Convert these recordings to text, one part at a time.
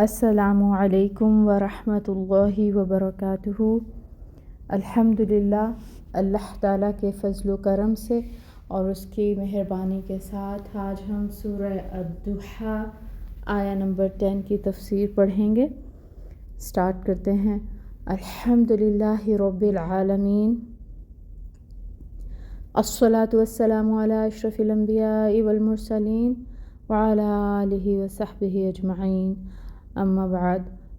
السلام علیکم ورحمۃ اللہ وبرکاتہ۔ الحمدللہ، اللہ تعالیٰ کے فضل و کرم سے اور اس کی مہربانی کے ساتھ آج ہم سورہ الضحیٰ آیہ نمبر 10 کی تفسیر پڑھیں گے۔ سٹارٹ کرتے ہیں۔ الحمدللہ رب العالمین، الصلاۃ والسلام علی اشرف الانبیاء والمرسلین وعلی آلہ وصحبہ اجمعین، اما بعد،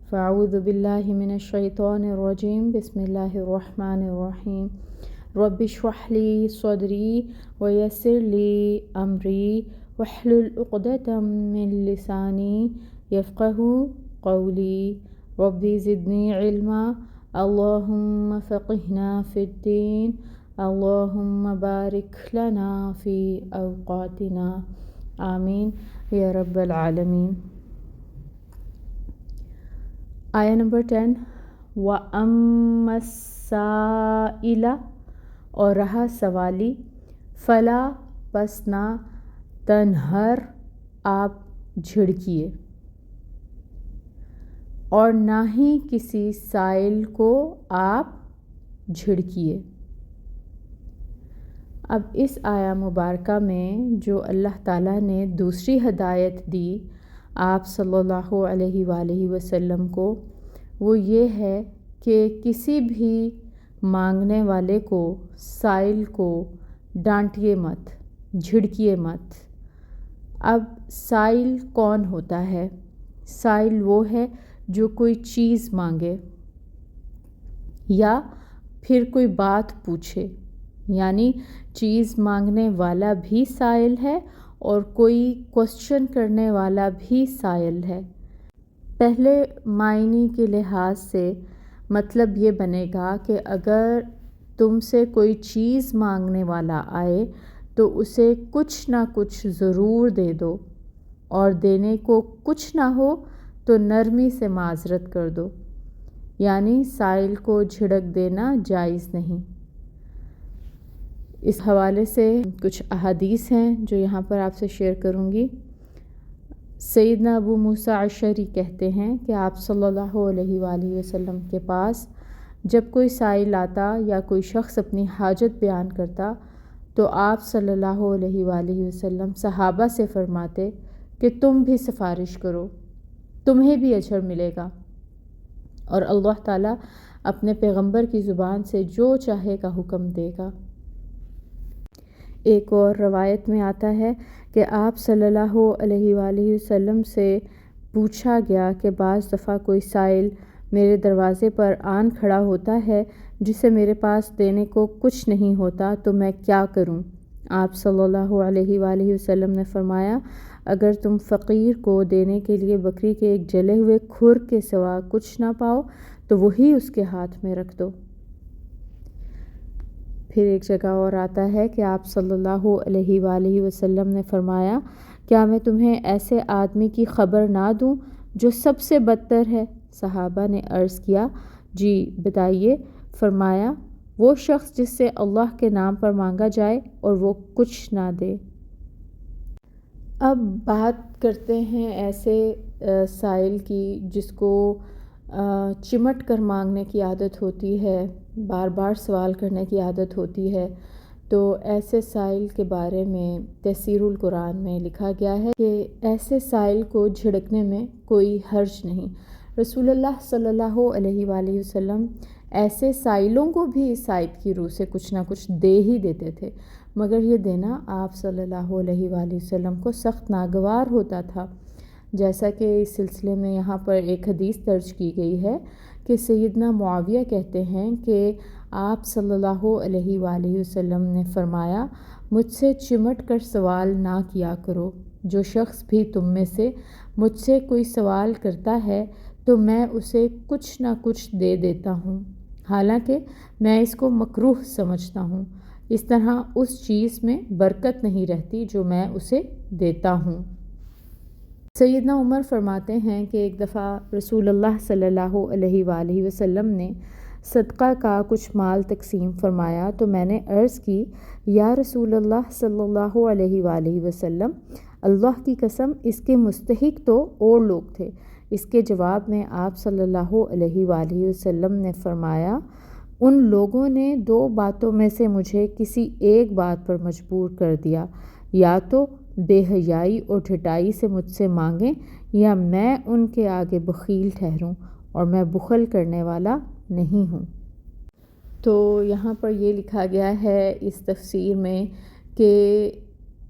فاعوذ باللہ من الشیطان الرجیم، بسم اللہ الرحمن الرحیم۔ رب اشرح لی صدری ویسر لی امری واحلل عقدۃ من لسانی یفقہوا قولی، رب زدنی علما، اللہم فقہنا فی الدین، اللہم بارک لنا فی اوقاتنا، آمین یا رب العالمین۔ آیہ نمبر 10۔ وَأَمَّا السَّائِلَ، اور رہا سوالی، فَلَا، پس نہ، تَنْہَرْ، آپ جھڑکیے، اور نہ ہی کسی سائل کو آپ جھڑکیے۔ اب اس آیہ مبارکہ میں جو اللہ تعالیٰ نے دوسری ہدایت دی آپ صلی اللہ علیہ وآلہ وسلم کو، وہ یہ ہے کہ کسی بھی مانگنے والے کو، سائل کو ڈانٹیے مت، جھڑکیے مت۔ اب سائل کون ہوتا ہے؟ سائل وہ ہے جو کوئی چیز مانگے یا پھر کوئی بات پوچھے، یعنی چیز مانگنے والا بھی سائل ہے اور کوئی کوسچن کرنے والا بھی سائل ہے۔ پہلے معنی کے لحاظ سے مطلب یہ بنے گا کہ اگر تم سے کوئی چیز مانگنے والا آئے تو اسے کچھ نہ کچھ ضرور دے دو، اور دینے کو کچھ نہ ہو تو نرمی سے معذرت کر دو، یعنی سائل کو جھڑک دینا جائز نہیں۔ اس حوالے سے کچھ احادیث ہیں جو یہاں پر آپ سے شیئر کروں گی۔ سیدنا ابو موسیٰ اشعری کہتے ہیں کہ آپ صلی اللہ علیہ وآلہ وسلم کے پاس جب کوئی سائل آتا یا کوئی شخص اپنی حاجت بیان کرتا تو آپ صلی اللہ علیہ وآلہ وسلم صحابہ سے فرماتے کہ تم بھی سفارش کرو، تمہیں بھی اجر ملے گا، اور اللہ تعالیٰ اپنے پیغمبر کی زبان سے جو چاہے کا حکم دے گا۔ ایک اور روایت میں آتا ہے کہ آپ صلی اللہ علیہ وآلہ وسلم سے پوچھا گیا کہ بعض دفعہ کوئی سائل میرے دروازے پر آن کھڑا ہوتا ہے جسے میرے پاس دینے کو کچھ نہیں ہوتا، تو میں کیا کروں؟ آپ صلی اللہ علیہ وآلہ وسلم نے فرمایا، اگر تم فقیر کو دینے کے لیے بکری کے ایک جلے ہوئے کھر کے سوا کچھ نہ پاؤ تو وہی اس کے ہاتھ میں رکھ دو۔ پھر ایک جگہ اور آتا ہے کہ آپ صلی اللہ علیہ وآلہ وسلم نے فرمایا، کیا میں تمہیں ایسے آدمی کی خبر نہ دوں جو سب سے بدتر ہے؟ صحابہ نے عرض کیا، جی بتائیے۔ فرمایا، وہ شخص جس سے اللہ کے نام پر مانگا جائے اور وہ کچھ نہ دے۔ اب بات کرتے ہیں ایسے سائل کی جس کو چمٹ کر مانگنے کی عادت ہوتی ہے، بار بار سوال کرنے کی عادت ہوتی ہے، تو ایسے سائل کے بارے میں تفسیر القرآن میں لکھا گیا ہے کہ ایسے سائل کو جھڑکنے میں کوئی حرج نہیں۔ رسول اللہ صلی اللہ علیہ وآلہ وسلم ایسے سائلوں کو بھی سائد کی روح سے کچھ نہ کچھ دے ہی دیتے تھے، مگر یہ دینا آپ صلی اللہ علیہ وآلہ وسلم کو سخت ناگوار ہوتا تھا، جیسا کہ اس سلسلے میں یہاں پر ایک حدیث درج کی گئی ہے کہ سیدنا معاویہ کہتے ہیں کہ آپ صلی اللہ علیہ وآلہ وسلم نے فرمایا، مجھ سے چمٹ کر سوال نہ کیا کرو، جو شخص بھی تم میں سے مجھ سے کوئی سوال کرتا ہے تو میں اسے کچھ نہ کچھ دے دیتا ہوں، حالانکہ میں اس کو مکروہ سمجھتا ہوں، اس طرح اس چیز میں برکت نہیں رہتی جو میں اسے دیتا ہوں۔ سیدنا عمر فرماتے ہیں کہ ایک دفعہ رسول اللہ صلی اللہ علیہ وآلہ وسلم نے صدقہ کا کچھ مال تقسیم فرمایا تو میں نے عرض کی، یا رسول اللہ صلی اللہ علیہ وآلہ وسلم، اللہ کی قسم اس کے مستحق تو اور لوگ تھے، اس کے جواب میں آپ صلی اللہ علیہ وآلہ وسلم نے فرمایا، ان لوگوں نے 2 باتوں میں سے مجھے کسی ایک بات پر مجبور کر دیا، یا تو بے حیائی اور ڈھٹائی سے مجھ سے مانگیں، یا میں ان کے آگے بخیل ٹھہروں، اور میں بخل کرنے والا نہیں ہوں۔ تو یہاں پر یہ لکھا گیا ہے اس تفسیر میں کہ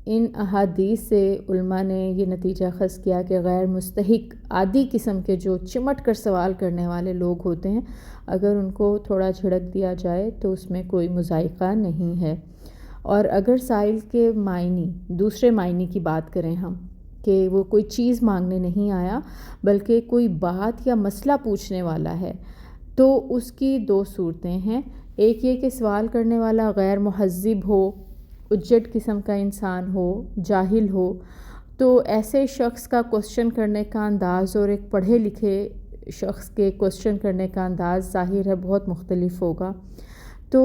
ان احادیث سے علماء نے یہ نتیجہ اخذ کیا کہ غیر مستحق عادی قسم کے جو چمٹ کر سوال کرنے والے لوگ ہوتے ہیں، اگر ان کو تھوڑا جھڑک دیا جائے تو اس میں کوئی مذائقہ نہیں ہے۔ اور اگر سائل کے معنی دوسرے معنی کی بات کریں ہم، کہ وہ کوئی چیز مانگنے نہیں آیا بلکہ کوئی بات یا مسئلہ پوچھنے والا ہے، تو اس کی 2 صورتیں ہیں۔ ایک یہ کہ سوال کرنے والا غیر مہذب ہو، اجڑ قسم کا انسان ہو، جاہل ہو، تو ایسے شخص کا کوسچن کرنے کا انداز اور ایک پڑھے لکھے شخص کے کوسچن کرنے کا انداز ظاہر ہے بہت مختلف ہوگا۔ تو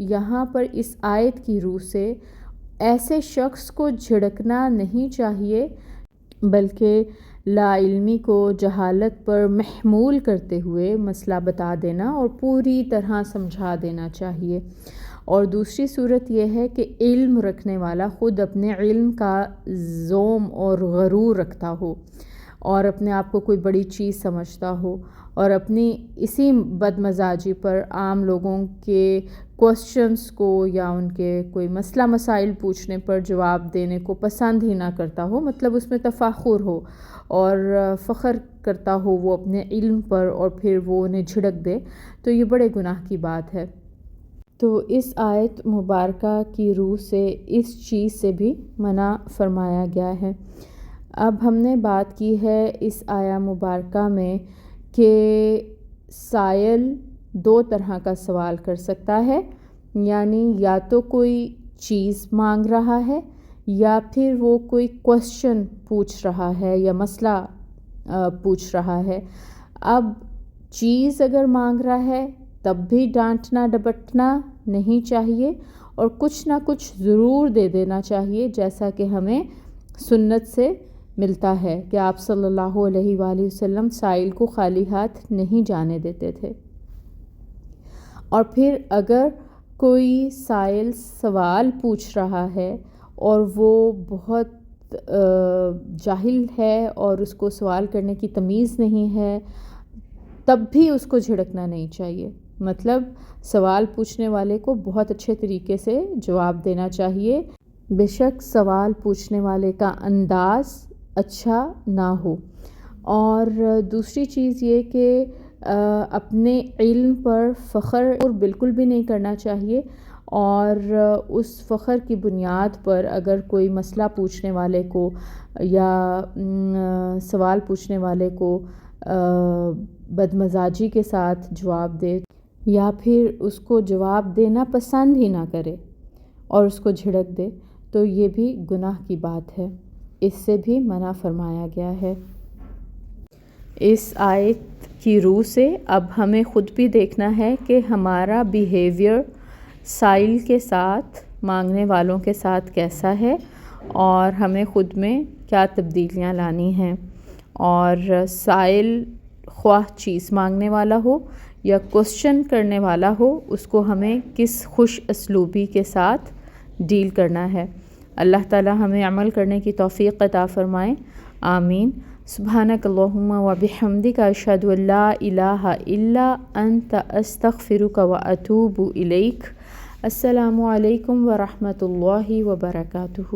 یہاں پر اس آیت کی روح سے ایسے شخص کو جھڑکنا نہیں چاہیے، بلکہ لا علمی کو جہالت پر محمول کرتے ہوئے مسئلہ بتا دینا اور پوری طرح سمجھا دینا چاہیے۔ اور دوسری صورت یہ ہے کہ علم رکھنے والا خود اپنے علم کا زوم اور غرور رکھتا ہو اور اپنے آپ کو کوئی بڑی چیز سمجھتا ہو، اور اپنی اسی بدمزاجی پر عام لوگوں کے کوسچنز کو یا ان کے کوئی مسئلہ مسائل پوچھنے پر جواب دینے کو پسند ہی نہ کرتا ہو، مطلب اس میں تفاخر ہو اور فخر کرتا ہو وہ اپنے علم پر، اور پھر وہ انہیں جھڑک دے، تو یہ بڑے گناہ کی بات ہے۔ تو اس آیت مبارکہ کی روح سے اس چیز سے بھی منع فرمایا گیا ہے۔ اب ہم نے بات کی ہے اس آیہ مبارکہ میں کہ سائل 2 طرح کا سوال کر سکتا ہے، یعنی یا تو کوئی چیز مانگ رہا ہے یا پھر وہ کوئی کوسچن پوچھ رہا ہے یا مسئلہ پوچھ رہا ہے۔ اب چیز اگر مانگ رہا ہے تب بھی ڈانٹنا ڈپٹنا نہیں چاہیے، اور کچھ نہ کچھ ضرور دے دینا چاہیے، جیسا کہ ہمیں سنت سے ملتا ہے کہ آپ صلی اللہ علیہ وآلہ وسلم سائل کو خالی ہاتھ نہیں جانے دیتے تھے۔ اور پھر اگر کوئی سائل سوال پوچھ رہا ہے اور وہ بہت جاہل ہے اور اس کو سوال کرنے کی تمیز نہیں ہے، تب بھی اس کو جھڑکنا نہیں چاہیے۔ مطلب سوال پوچھنے والے کو بہت اچھے طریقے سے جواب دینا چاہیے، بے شک سوال پوچھنے والے کا انداز اچھا نہ ہو۔ اور دوسری چیز یہ کہ اپنے علم پر فخر بالکل بھی نہیں کرنا چاہیے، اور اس فخر کی بنیاد پر اگر کوئی مسئلہ پوچھنے والے کو یا سوال پوچھنے والے کو بدمزاجی کے ساتھ جواب دے، یا پھر اس کو جواب دینا پسند ہی نہ کرے اور اس کو جھڑک دے، تو یہ بھی گناہ کی بات ہے، اس سے بھی منع فرمایا گیا ہے۔ اس آیت کی روح سے اب ہمیں خود بھی دیکھنا ہے کہ ہمارا بیہیویئر سائل کے ساتھ، مانگنے والوں کے ساتھ کیسا ہے، اور ہمیں خود میں کیا تبدیلیاں لانی ہیں۔ اور سائل خواہ چیز مانگنے والا ہو یا کوسچن کرنے والا ہو، اس کو ہمیں کس خوش اسلوبی کے ساتھ ڈیل کرنا ہے۔ اللہ تعالی ہمیں عمل کرنے کی توفیق عطا فرمائے، آمین۔ سبحانک اللہم و بحمدک، اشہد ان لا الہ الا انت، استغفرک و اتوب الیک۔ السلام علیکم ورحمۃ اللہ وبرکاتہ۔